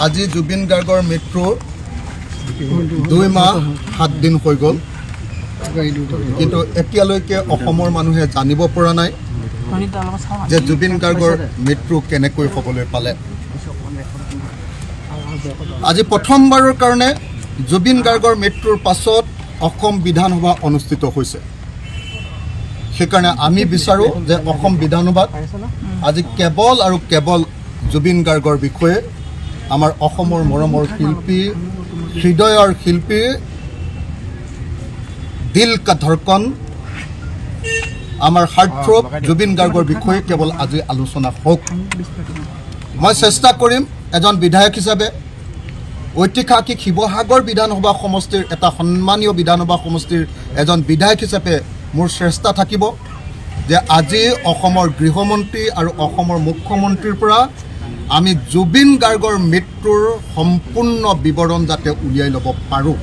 আজি জুবিন গাৰ্গৰ মৃত্যু 2 মাহ 7 দিন হৈ গ'ল, কিন্তু এতিয়ালৈকে অসমৰ মানুহে জানিব পৰা নাই যে জুবিন গাৰ্গৰ মৃত্যু কেনেকৈ হ'বলৈ পালে। আজি প্ৰথমবাৰৰ কাৰণে জুবিন গাৰ্গৰ মৃত্যুৰ পাছত অসম বিধানসভা অনুষ্ঠিত হৈছে। সেইকাৰণে আমি বিচাৰোঁ যে অসম বিধানসভাত আজি কেৱল আৰু কেৱল জুবিন গাৰ্গৰ বিষয়ে আমাৰ অসমৰ মৰমৰ শিল্পী, হৃদয়ৰ শিল্পী, দিল কা ধড়কন, আমাৰ হাৰ্টথ্ৰব জুবিন গাৰ্গৰ বিষয়ে কেৱল আজি আলোচনা হওক। মই চেষ্টা কৰিম এজন বিধায়ক হিচাপে, ঐতিহাসিক শিৱসাগৰ বিধানসভা সমষ্টিৰ এটা সন্মানীয় বিধানসভা সমষ্টিৰ এজন বিধায়ক হিচাপে মোৰ চেষ্টা থাকিব যে আজি অসমৰ গৃহমন্ত্ৰী আৰু অসমৰ মুখ্যমন্ত্ৰীৰ পৰা আমি জুবিন গাৰ্গৰ মৃত্যুৰ সম্পূৰ্ণ বিৱৰণ যাতে উলিয়াই ল'ব পাৰোঁ।